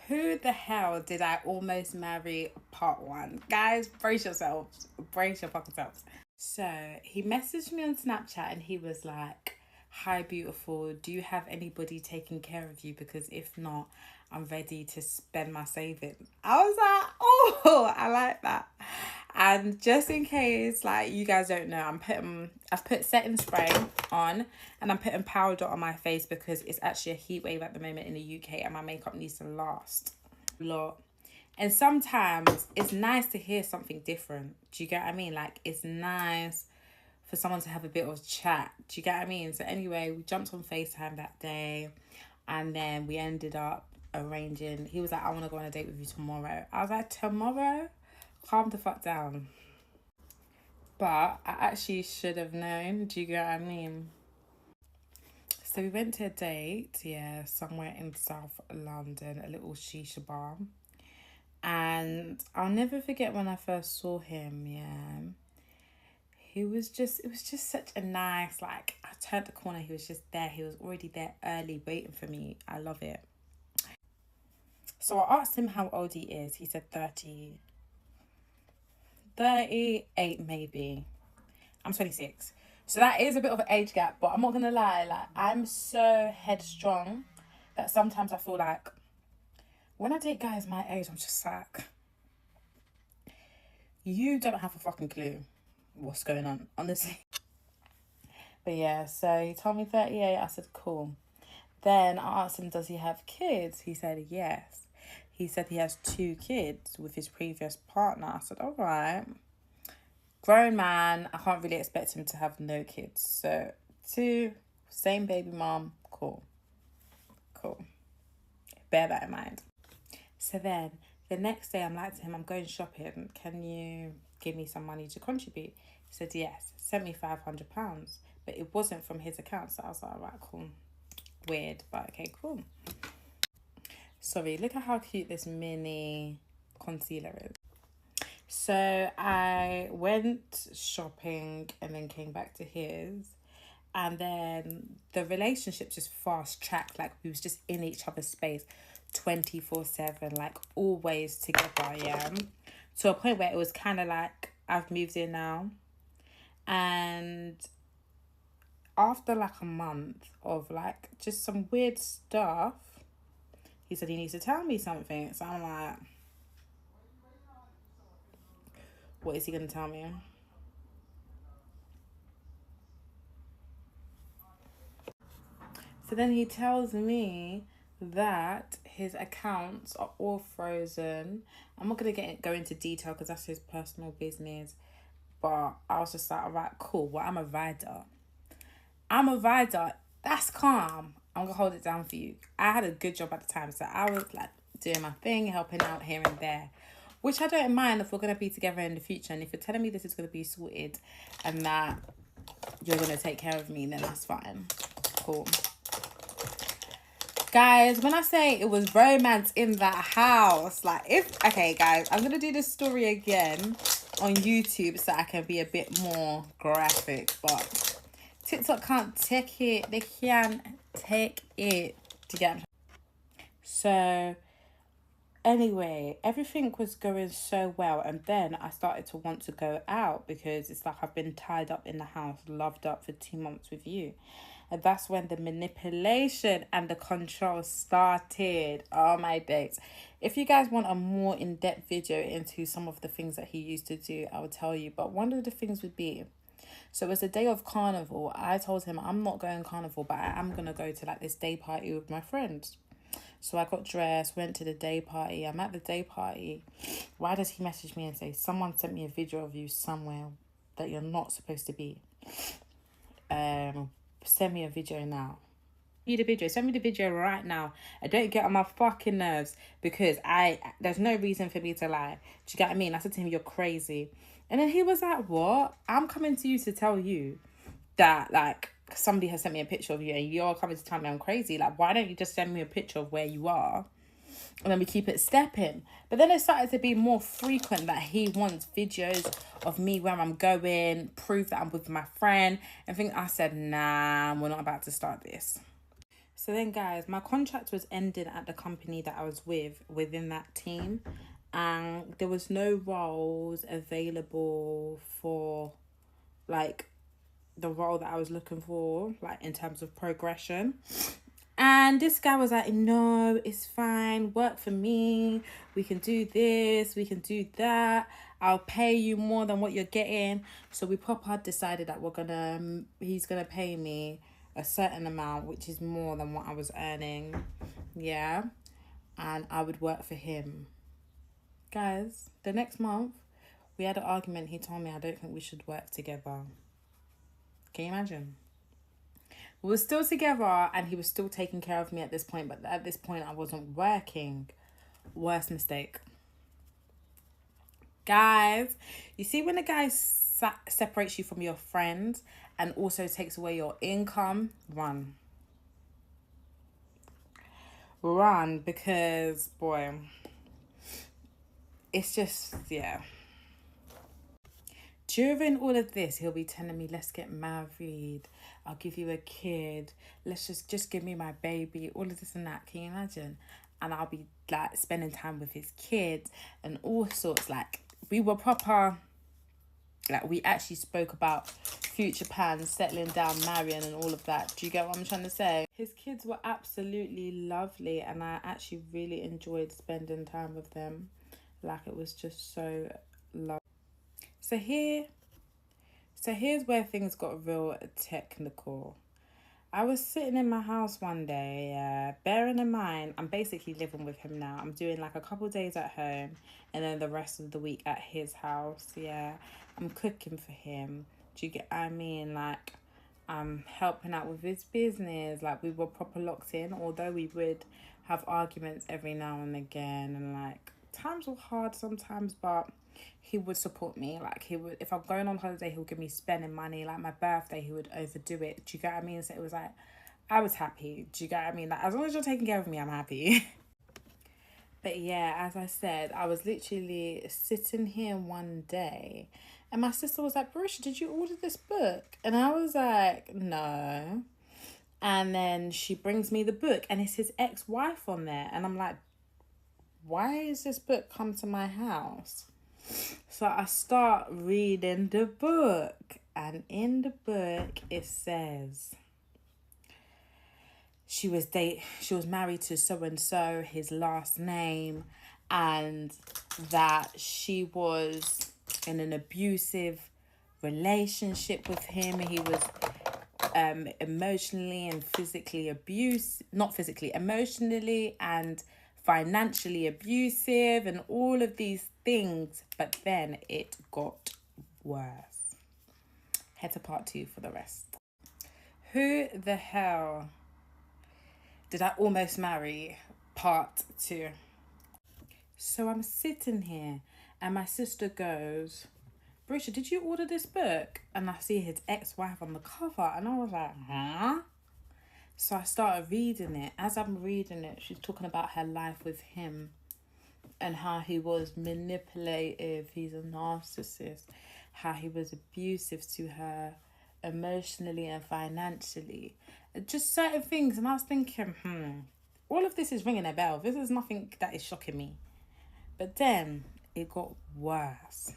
Who the hell did I almost marry part one? Guys, brace yourselves. Brace your fucking selves. So he messaged me on Snapchat and he was like, "Hi, beautiful. Do you have anybody taking care of you? Because if not, I'm ready to spend my savings." I was like, "Oh, I like that." And just in case, like, you guys don't know, I've put setting spray on and I'm putting powder on my face because it's actually a heat wave at the moment in the UK and my makeup needs to last a lot. And sometimes it's nice to hear something different. Do you get what I mean? Like, it's nice for someone to have a bit of chat. Do you get what I mean? So anyway, we jumped on FaceTime that day and then we ended up arranging. He was like, "I want to go on a date with you tomorrow." I was like, "Tomorrow? Calm the fuck down." But I actually should have known. Do you get what I mean? So we went to a date, yeah, somewhere in South London, a little shisha bar. And I'll never forget when I first saw him, yeah. It was just such a nice, like, I turned the corner, he was just there. He was already there early, waiting for me. I love it. So I asked him how old he is. He said 30, 38 maybe. I'm 26. So that is a bit of an age gap, but I'm not gonna lie, like, I'm so headstrong that sometimes I feel like when I date guys my age, I'm just like, you don't have a fucking clue what's going on, honestly. But yeah, so he told me 38. I said, cool. Then I asked him, does he have kids? He said, yes. He said he has 2 kids with his previous partner. I said, all right. Grown man, I can't really expect him to have no kids. So, 2, same baby mom, cool. Cool. Bear that in mind. So then, the next day I'm like to him, "I'm going shopping. Can you give me some money to contribute?" He said, yes. Sent me £500. But it wasn't from his account. So I was like, all right, cool. Weird, but okay, cool. Sorry, look at how cute this mini concealer is. So I went shopping and then came back to his. And then the relationship just fast tracked. Like, we was just in each other's space 24/7, like always together, yeah. To a point where it was kind of like, I've moved in now. And after like a month of like just some weird stuff, he said he needs to tell me something. So I'm like, what is he going to tell me? So then he tells me that his accounts are all frozen. I'm not going to go into detail because that's his personal business. But I was just like, all right, cool. Well, I'm a rider. That's calm. I'm going to hold it down for you. I had a good job at the time. So I was like doing my thing, helping out here and there. Which I don't mind if we're going to be together in the future. And if you're telling me this is going to be sorted and that you're going to take care of me, then that's fine. Cool. Guys, when I say it was romance in that house, like, okay, guys, I'm going to do this story again on YouTube so I can be a bit more graphic, but TikTok can't take it. They can't take it to get. So anyway, everything was going so well, and then I started to want to go out because it's like I've been tied up in the house, loved up for 2 months with you. And that's when the manipulation and the control started. Oh my days. If you guys want a more in-depth video into some of the things that he used to do, I will tell you. But one of the things would be, so it was the day of carnival. I told him I'm not going carnival, but I am going to go to like this day party with my friends. So I got dressed, went to the day party. I'm at the day party. Why does he message me and say, someone sent me a video of you somewhere that you're not supposed to be? Send me a video now. Need a video. Send me the video right now. I don't get on my fucking nerves because there's no reason for me to lie. Do you get what I mean? I said to him, you're crazy. And then he was like, what? I'm coming to you to tell you that, like, somebody has sent me a picture of you and you're coming to tell me I'm crazy. Like, why don't you just send me a picture of where you are? And then we keep it stepping. But then it started to be more frequent that he wants videos of me where I'm going, proof that I'm with my friend. And I said, nah, we're not about to start this. So then, guys, my contract was ending at the company that I was with within that team, and there was no roles available for like the role that I was looking for, like in terms of progression. And this guy was like, no, it's fine. Work for me. We can do this. We can do that. I'll pay you more than what you're getting. So we proper decided that he's gonna pay me a certain amount, which is more than what I was earning. Yeah. And I would work for him. Guys, the next month, we had an argument. He told me I don't think we should work together. Can you imagine? We were still together and he was still taking care of me at this point, but at this point I wasn't working. Worst mistake. Guys, you see when a guy separates you from your friends and also takes away your income, run. Run, because, boy, it's just, yeah. During all of this, he'll be telling me, let's get married. I'll give you a kid. Let's just give me my baby. All of this and that. Can you imagine? And I'll be like spending time with his kids and all sorts. Like, we were proper, like, we actually spoke about future plans, settling down, marrying and all of that. Do you get what I'm trying to say? His kids were absolutely lovely and I actually really enjoyed spending time with them. Like, it was just so lovely. So here's where things got real technical. I was sitting in my house one day, bearing in mind, I'm basically living with him now. I'm doing like a couple of days at home and then the rest of the week at his house, yeah. I'm cooking for him. Do you get what I mean? Like, I'm helping out with his business. Like, we were proper locked in, although we would have arguments every now and again. And like, times were hard sometimes, but he would support me. Like, he would, if I'm going on holiday, he'll give me spending money. Like, my birthday, he would overdo it. Do you get what I mean? So it was like, I was happy. Do you get what I mean? Like, as long as you're taking care of me, I'm happy. But yeah, as I said, I was literally sitting here one day and my sister was like, Barisha, did you order this book? And I was like, no. And then she brings me the book and it's his ex-wife on there. And I'm like, why is this book come to my house? So I start reading the book, and in the book it says she was married to so and so, his last name, and that she was in an abusive relationship with him. He was emotionally and physically abused, not physically, emotionally and financially abusive and all of these things, but then it got worse. Head to part 2 for the rest. Who the hell did I almost marry? Part 2. So I'm sitting here and my sister goes, Barisha, did you order this book? And I see his ex-wife on the cover and I was like, huh? So I started reading it. As I'm reading it, she's talking about her life with him and how he was manipulative. He's a narcissist. How he was abusive to her emotionally and financially. Just certain things. And I was thinking, all of this is ringing a bell. This is nothing that is shocking me. But then it got worse.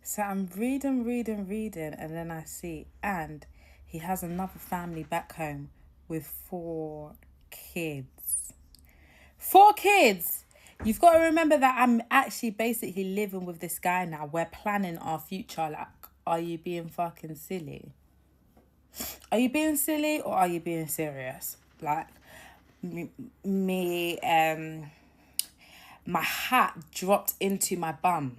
So I'm reading, and then I see, and he has another family back home with 4 kids. 4 kids! You've got to remember that I'm actually basically living with this guy now. We're planning our future. Like, are you being fucking silly? Are you being silly or are you being serious? Like, my hat dropped into my bum.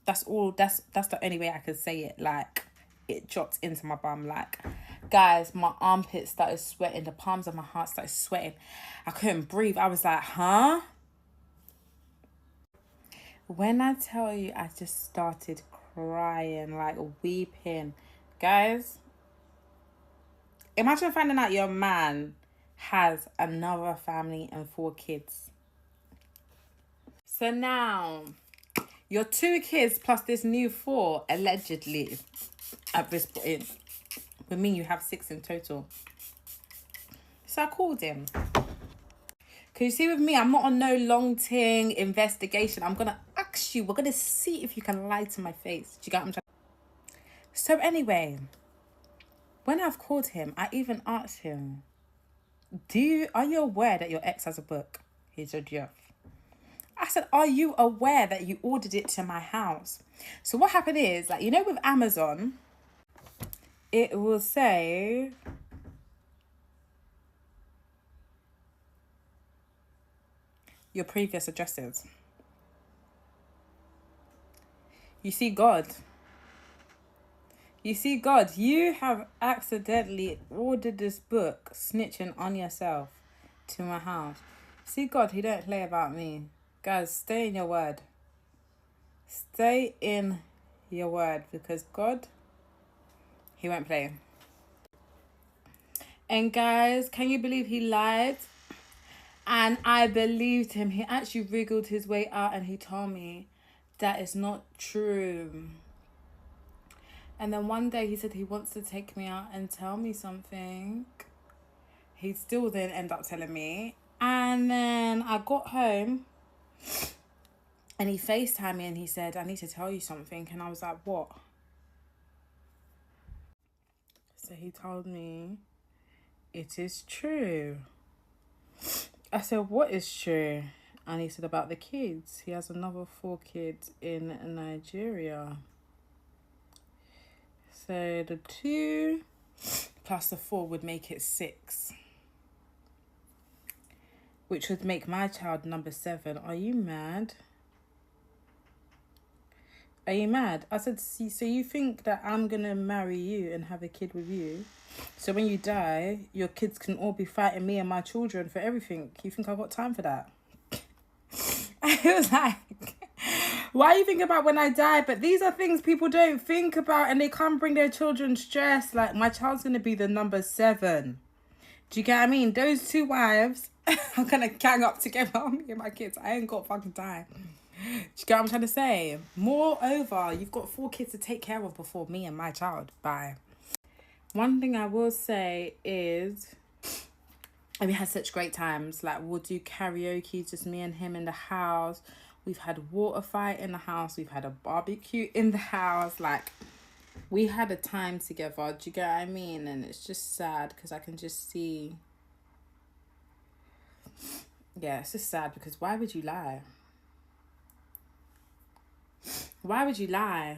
That's all. That's the only way I could say it. Like, it dropped into my bum. Like, guys, my armpits started sweating. The palms of my heart started sweating. I couldn't breathe. I was like, huh? When I tell you, I just started crying, like weeping. Guys, imagine finding out your man has another family and 4 kids. So now, your 2 kids plus this new 4, allegedly, at this point, With me, you have 6 in total. So I called him. Because you see, with me, I'm not on no long thing investigation. I'm going to ask you. We're going to see if you can lie to my face. Do you get what I'm trying? So anyway, when I've called him, I even asked him, are you aware that your ex has a book? He said, yeah. I said, are you aware that you ordered it to my house? So what happened is, like, you know, with Amazon, it will say... your previous addresses. You see, God. You have accidentally ordered this book, snitching on yourself, to my house. See, God, he don't play about me. Guys, stay in your word. Stay in your word, because God, he won't play. And guys, can you believe he lied? And I believed him. He actually wriggled his way out and he told me that is not true. And then one day he said he wants to take me out and tell me something. He still didn't end up telling me. And then I got home and he FaceTimed me and he said, I need to tell you something. And I was like, what? So he told me, it is true. I said, what is true? And he said about the kids. He has another 4 kids in Nigeria. So the 2 plus the 4 would make it 6. Which would make my child number 7. Are you mad? Are you mad? I said, see, so you think that I'm going to marry you and have a kid with you? So when you die, your kids can all be fighting me and my children for everything. You think I've got time for that? I was like, why are you thinking about when I die? But these are things people don't think about and they can't bring their children stress. Like, my child's going to be the number 7. Do you get what I mean? Those 2 wives are going to gang up together on me and my kids. I ain't got fucking time. Do you get what I'm trying to say? Moreover, you've got 4 kids to take care of before me and my child. Bye. One thing I will say is, and we had such great times. Like, we'll do karaoke, just me and him in the house. We've had water fight in the house. We've had a barbecue in the house. Like, we had a time together. Do you get what I mean? And it's just sad because I can just see. Yeah, it's just sad because why would you lie? Why would you lie?